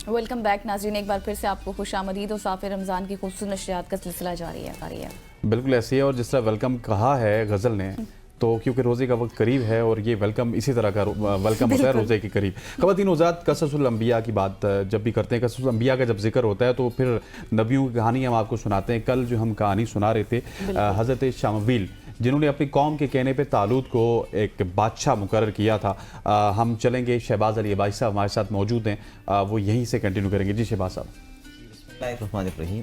Welcome back ناظرین، ایک بار پھر سے آپ کو خوش آمدید اور صاف رمضان کی خوبصورت نشریات کا سلسلہ جاری ہے۔ بالکل ایسے ہی ہے، اور جس طرح ویلکم کہا ہے غزل نے، تو کیونکہ روزے کا وقت قریب ہے اور یہ ویلکم اسی طرح کا ویلکم ہوتا ہے روزے کے قریب۔ خواتین حضرات، قصص الانبیاء کی بات جب بھی کرتے ہیں، قصص الانبیاء کا جب ذکر ہوتا ہے تو پھر نبیوں کی کہانی ہم آپ کو سناتے ہیں۔ کل جو ہم کہانی سنا رہے تھے حضرت شمویل، جنہوں نے اپنی قوم کے کہنے پہ طالوت کو ایک بادشاہ مقرر کیا تھا۔ ہم چلیں گے، شہباز علی عباسی صاحب ہمارے ساتھ موجود ہیں، وہ یہیں سے کنٹینیو کریں گے۔ جی شہباز صاحب،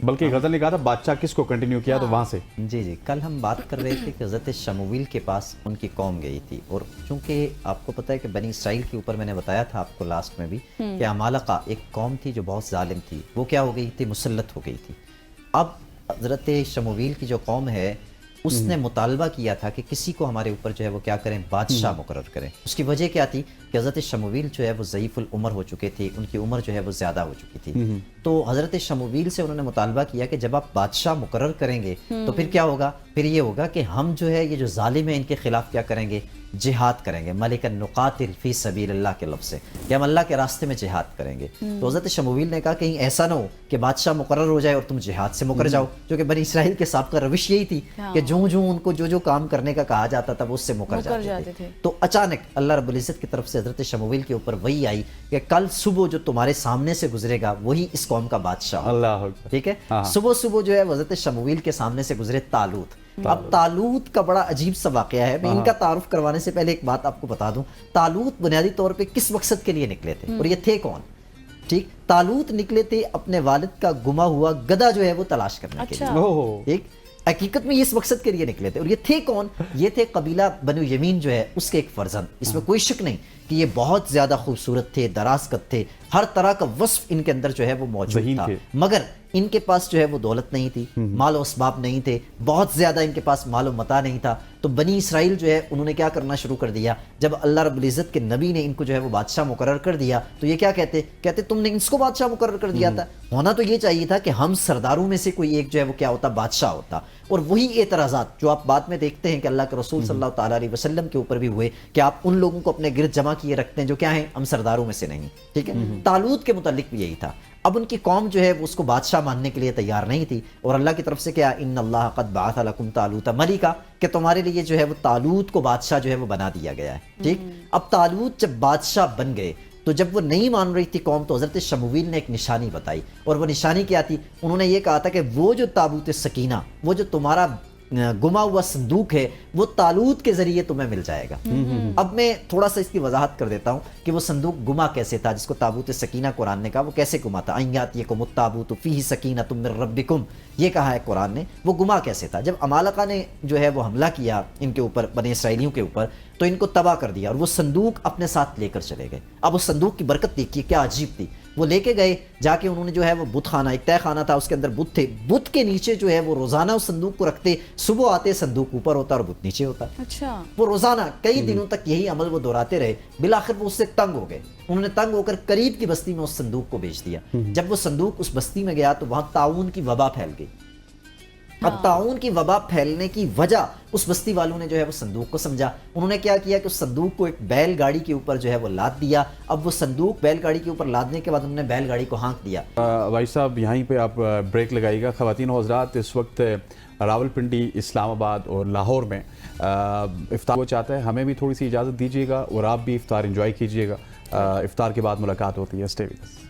بلکہ غزل نے کہا تھا بادشاہ کس کو کنٹینیو کیا، تو وہاں سے جی کل ہم بات کر رہے تھے کہ حضرت شمویل کے پاس ان کی قوم گئی تھی، اور چونکہ آپ کو پتہ ہے کہ بنی اسرائیل کے اوپر میں نے بتایا تھا آپ کو لاسٹ میں بھی کہ عمالقہ ایک قوم تھی جو بہت ظالم تھی، وہ کیا ہو گئی تھی، مسلط ہو گئی تھی۔ اب حضرت شمویل کی جو قوم ہے اس نے مطالبہ کیا تھا کہ کسی کو ہمارے اوپر جو ہے وہ کیا کریں، بادشاہ مقرر کریں۔ اس کی وجہ کیا تھی کہ حضرت شمویل جو ہے وہ ضعیف العمر ہو چکے تھے، ان کی عمر جو ہے وہ زیادہ ہو چکی تھی۔ تو حضرت شمویل سے انہوں نے مطالبہ کیا کہ جب آپ بادشاہ مقرر کریں گے تو پھر کیا ہوگا، پھر یہ ہوگا کہ ہم جو ہے یہ جو ظالم ہیں ان کے خلاف کیا کریں گے، جہاد کریں گے۔ ملکا نقاتل فی سبیل اللہ کے لفظ سے کہ ہم اللہ کے راستے میں جہاد کریں گے۔ تو حضرت شمویل نے کہا کہیں ایسا نہ ہو کہ بادشاہ مقرر ہو جائے اور تم جہاد سے مکر جاؤ، جو کہ بنی اسرائیل کے سابقہ روش یہی تھی کہ جو ان کو جو کام کرنے کا کہا جاتا تھا وہ اس سے مکر جاتے تھے۔ تو اچانک اللہ رب العزت کی طرف سے حضرت شمویل کے اوپر وہی آئی کہ کل صبح جو تمہارے سامنے سے گزرے گا وہی اس قوم کا بادشاہ ہوگا۔ ٹھیک ہے، صبح جو ہے حضرت شمویل کے سامنے سے گزرے طالوت۔ اب طالوت کا بڑا عجیب سا واقعہ ہے، میں ان کا تعارف کروانے سے پہلے ایک بات آپ کو بتا دوں، طالوت بنیادی طور پہ کس مقصد کے لیے نکلے تھے اور یہ تھے کون؟ ٹھیک، طالوت نکلے تھے اپنے والد کا گما ہوا گدھا جو ہے وہ تلاش کرنے کے لیے۔ ٹھیک، حقیقت میں یہ اس مقصد کے لیے نکلے تھے، اور یہ تھے کون؟ یہ تھے قبیلہ بنو یمین جو ہے اس کے ایک فرزند۔ اس میں کوئی شک نہیں کہ یہ بہت زیادہ خوبصورت تھے، دراز قد تھے، ہر طرح کا وصف ان کے اندر جو ہے وہ موجود تھا، مگر ان کے پاس جو ہے وہ دولت نہیں تھی، مال و اسباب نہیں تھے، بہت زیادہ ان کے پاس مال و متاع نہیں تھا۔ تو بنی اسرائیل جو ہے انہوں نے کیا کرنا شروع کر دیا، جب اللہ رب العزت کے نبی نے ان کو جو ہے وہ بادشاہ مقرر کر دیا تو یہ کیا کہتے تم نے اس کو بادشاہ مقرر کر دیا تھا، ہونا تو یہ چاہیے تھا کہ ہم سرداروں میں سے کوئی ایک جو ہے وہ کیا ہوتا، بادشاہ ہوتا۔ اور وہی اعتراضات جو آپ بعد میں دیکھتے ہیں کہ اللہ کے رسول صلی اللہ تعالیٰ علیہ وسلم کے اوپر بھی ہوئے کہ آپ ان لوگوں کو اپنے گرد جمع کیے رکھتے ہیں جو کیا ہیں، ہم سرداروں میں سے نہیں۔ ٹھیک ہے، طالوت کے متعلق بھی یہی تھا۔ اب ان کی قوم جو ہے وہ اس کو بادشاہ ماننے کے لیے تیار نہیں تھی، اور اللہ کی طرف سے کیا، ان اللہ قد بعث لکم طالوت ملکا، کہ تمہارے لیے جو ہے وہ طالوت کو بادشاہ جو ہے وہ بنا دیا گیا ہے۔ ٹھیک، اب طالوت جب بادشاہ بن گئے تو جب وہ نہیں مان رہی تھی قوم، تو حضرت شمویل نے ایک نشانی بتائی، اور وہ نشانی کیا تھی، انہوں نے یہ کہا تھا کہ وہ جو تابوت سکینہ، وہ جو تمہارا گما ہوا صندوق ہے، وہ طالوت کے ذریعے تمہیں مل جائے گا۔ اب میں تھوڑا سا اس کی وضاحت کر دیتا ہوں کہ وہ صندوق گما کیسے تھا، جس کو تابوت سکینہ قرآن نے کہا، وہ کیسے گما تھا۔ ان یاتیکم التابوت فیہ سکینۃ من ربکم، یہ کہا ہے قرآن نے، وہ گما کیسے تھا۔ جب عمالقہ نے جو ہے وہ حملہ کیا ان کے اوپر، بنی اسرائیلیوں کے اوپر، تو ان کو تباہ کر دیا اور وہ صندوق اپنے ساتھ لے کر چلے گئے۔ اب اس صندوق کی برکت دیکھیے کیا عجیب تھی، وہ لے کے گئے، جا کے انہوں نے جو ہے وہ بت خانہ، ایک تہ خانہ تھا، اس کے اندر بت تھے، بت کے نیچے جو ہے وہ روزانہ اس صندوق کو رکھتے، صبح آتے صندوق اوپر ہوتا اور بت نیچے ہوتا۔ اچھا، وہ روزانہ کئی دنوں تک یہی عمل وہ دہراتے رہے، بالآخر وہ اس سے تنگ ہو گئے، انہوں نے تنگ ہو کر قریب کی بستی میں اس صندوق کو بیچ دیا۔ جب وہ صندوق اس بستی میں گیا تو وہاں طاعون کی وبا پھیل گئی۔ اب طاعون کی وبا پھیلنے کی وجہ اس بستی والوں نے جو ہے وہ صندوق کو سمجھا، انہوں نے کیا کیا کہ اس صندوق کو ایک بیل گاڑی کے اوپر جو ہے وہ لاد دیا۔ اب وہ صندوق بیل گاڑی کے اوپر لادنے کے بعد انہوں نے بیل گاڑی کو ہانک دیا۔ بھائی صاحب یہیں پہ آپ بریک لگائیے گا۔ خواتین و حضرات، اس وقت راول پنڈی، اسلام آباد اور لاہور میں افطار وہ چاہتا ہے، ہمیں بھی تھوڑی سی اجازت دیجیے گا اور آپ بھی افطار انجوائے کیجیے گا۔ افطار کے بعد ملاقات ہوتی ہے، اسٹے وتھ اس۔